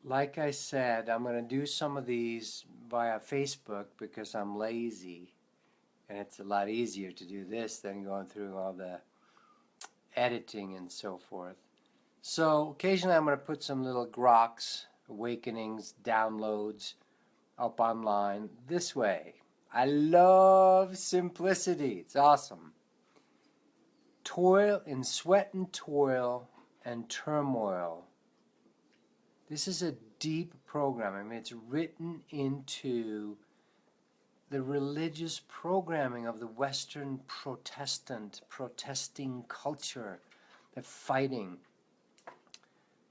Like I said, I'm going to do some of these via Facebook because I'm lazy, and it's a lot easier to do this than going through all the editing and so forth. So occasionally I'm going to put some little groks, awakenings, downloads up online this way. I love simplicity. It's awesome. Toil in sweat and toil and turmoil. This is a deep program. I mean, it's written into the religious programming of the Western protesting culture, the fighting,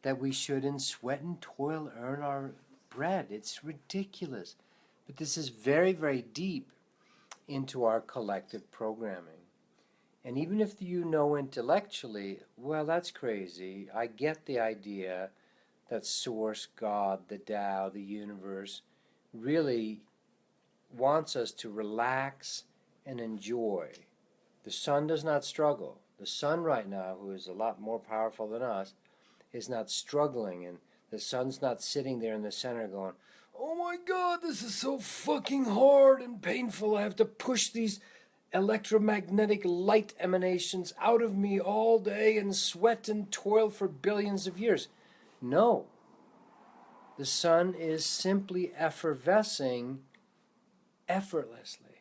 that we should in sweat and toil earn our bread. It's ridiculous. But this is very, very deep into our collective programming. And even if you know intellectually, well, that's crazy. I get the idea that Source, God, the Tao, the universe, really wants us to relax and enjoy. The sun does not struggle. The sun right now, who is a lot more powerful than us, is not struggling, and the sun's not sitting there in the center going, oh my God, this is so fucking hard and painful. I have to push these electromagnetic light emanations out of me all day and sweat and toil for billions of years. No. The sun is simply effervescing effortlessly.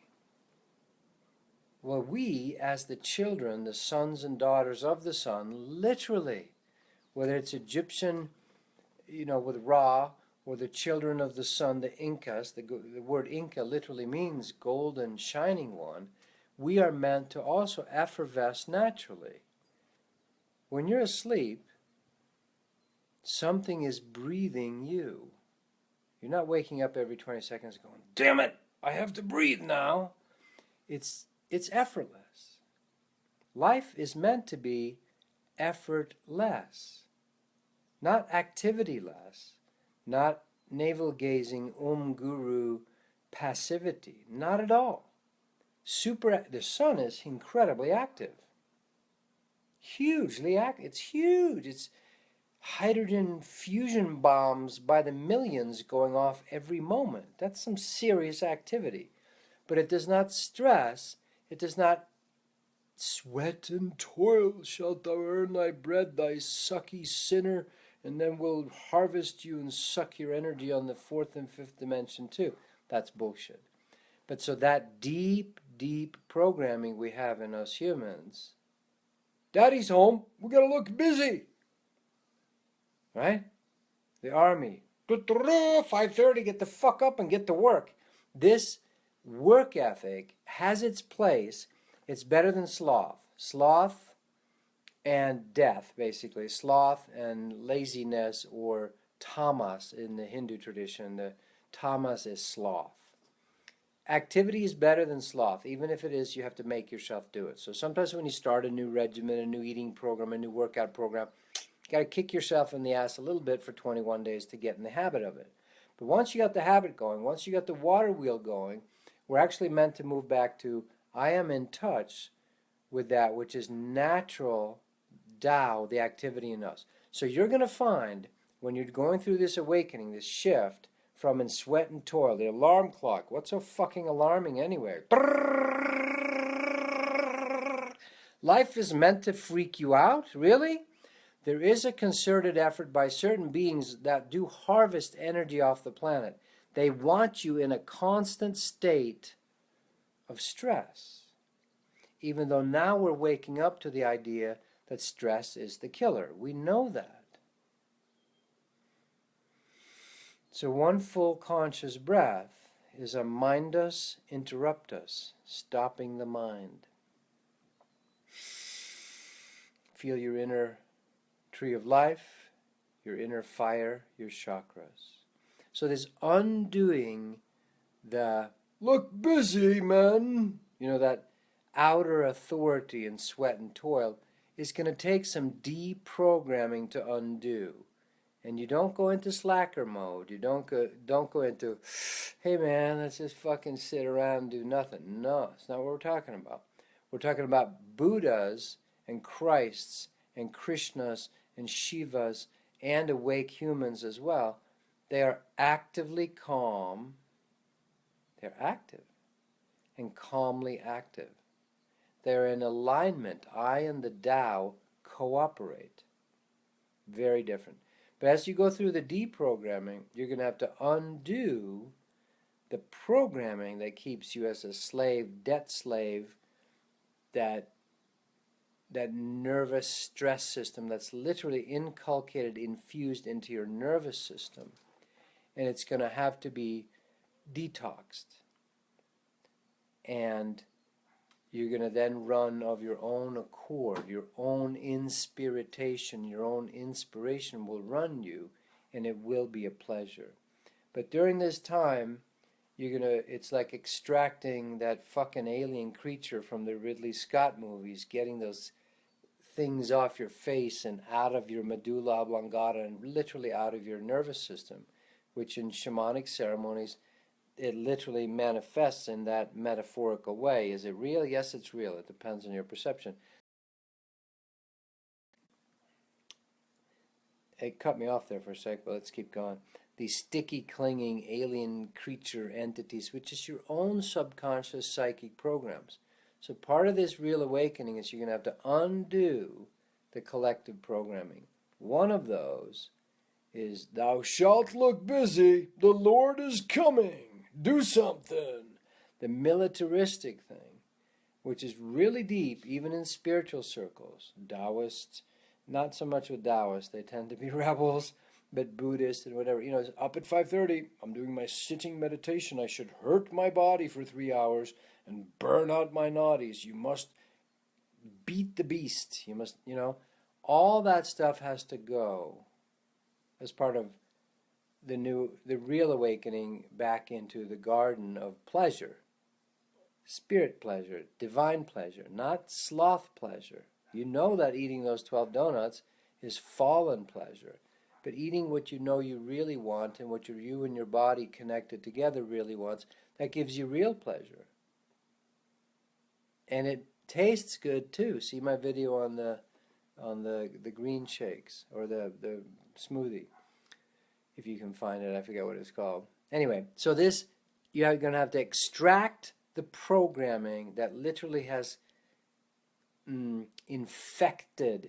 Well, we, as the children, the sons and daughters of the sun, literally, whether it's Egyptian, with Ra, or the children of the sun, the Incas, the word Inca literally means golden shining one, we are meant to also effervesce naturally. When you're asleep, something is breathing you. You're not waking up every 20 seconds going, damn it, I have to breathe now. It's effortless. Life is meant to be effortless, not activity-less, not navel-gazing guru passivity, not at all. The sun is incredibly active, hugely active. It's huge. It's hydrogen fusion bombs by the millions going off every moment. That's some serious activity. But it does not stress. It does not sweat and toil shalt thou earn thy bread, thy sucky sinner, and then we'll harvest you and suck your energy on the fourth and fifth dimension too. That's bullshit. But so that deep, deep programming we have in us humans, Daddy's home, we gotta look busy. Right? The army, 5:30, get the fuck up and get to work. This work ethic has its place. It's better than sloth. Sloth and death, basically. Sloth and laziness, or tamas in the Hindu tradition. The tamas is sloth. Activity is better than sloth. Even if it is, you have to make yourself do it. So sometimes when you start a new regimen, a new eating program, a new workout program, you got to kick yourself in the ass a little bit for 21 days to get in the habit of it. But once you got the habit going, once you got the water wheel going, we're actually meant to move back to, I am in touch with that which is natural Tao, the activity in us. So you're going to find, when you're going through this awakening, this shift from in sweat and toil, the alarm clock, what's so fucking alarming anyway? Life is meant to freak you out? Really? There is a concerted effort by certain beings that do harvest energy off the planet. They want you in a constant state of stress. Even though now we're waking up to the idea that stress is the killer. We know that. So one full conscious breath is a mindus interruptus, stopping the mind. Feel your inner tree of life, your inner fire, your chakras. So this undoing the look busy, man, that outer authority in sweat and toil is going to take some deprogramming to undo. And you don't go into slacker mode. You don't go into, hey man, let's just fucking sit around and do nothing. No, it's not what we're talking about. We're talking about Buddhas and Christs and Krishnas and Shivas and awake humans as well, They are actively calm. They're active and calmly active. They're in alignment. I and the Tao cooperate. Very different. But as you go through the deprogramming, you're going to have to undo the programming that keeps you as a slave, debt slave, that nervous stress system that's literally inculcated, infused into your nervous system. And it's going to have to be detoxed. And you're going to then run of your own accord, your own inspiration, your own inspiration will run you, and it will be a pleasure. But during this time, it's like extracting that fucking alien creature from the Ridley Scott movies, getting those things off your face and out of your medulla oblongata and literally out of your nervous system, which in shamanic ceremonies, it literally manifests in that metaphorical way. Is it real? Yes, it's real. It depends on your perception. It cut me off there for a sec, but let's keep going. These sticky, clinging, alien creature entities, which is your own subconscious psychic programs. So part of this real awakening is you're going to have to undo the collective programming. One of those is, thou shalt look busy, the Lord is coming, do something. The militaristic thing, which is really deep, even in spiritual circles. Taoists, not so much with Taoists, they tend to be rebels, but Buddhists and whatever. It's up at 5:30, I'm doing my sitting meditation, I should hurt my body for 3 hours and burn out my nadis. You must beat the beast. You must, all that stuff has to go as part of the real awakening back into the garden of pleasure, spirit pleasure, divine pleasure, not sloth pleasure. You know that eating those 12 donuts is fallen pleasure, but eating what you know you really want and what you and your body connected together really wants, that gives you real pleasure. And it tastes good too. See my video on the green shakes or the smoothie, if you can find it. I forget what it's called. Anyway, so this, you're going to have to extract the programming that literally has infested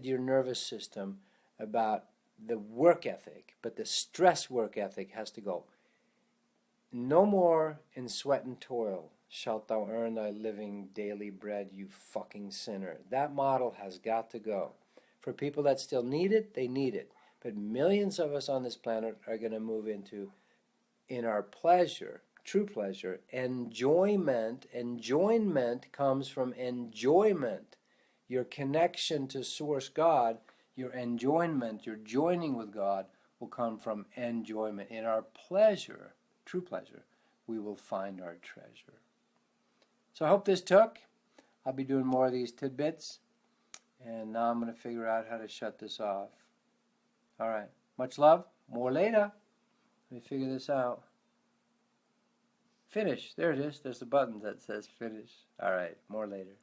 your nervous system about the work ethic, but the stress work ethic has to go. No more in sweat and toil shalt thou earn thy living daily bread, you fucking sinner. That model has got to go. For people that still need it, they need it. But millions of us on this planet are going to move into, in our pleasure, true pleasure, enjoyment. Enjoyment comes from enjoyment. Your connection to Source God, your enjoyment, your joining with God will come from enjoyment. In our pleasure, true pleasure, we will find our treasure. So I hope this took. I'll be doing more of these tidbits. And now I'm going to figure out how to shut this off. All right. Much love. More later. Let me figure this out. Finish. There it is. There's the button that says finish. All right. More later.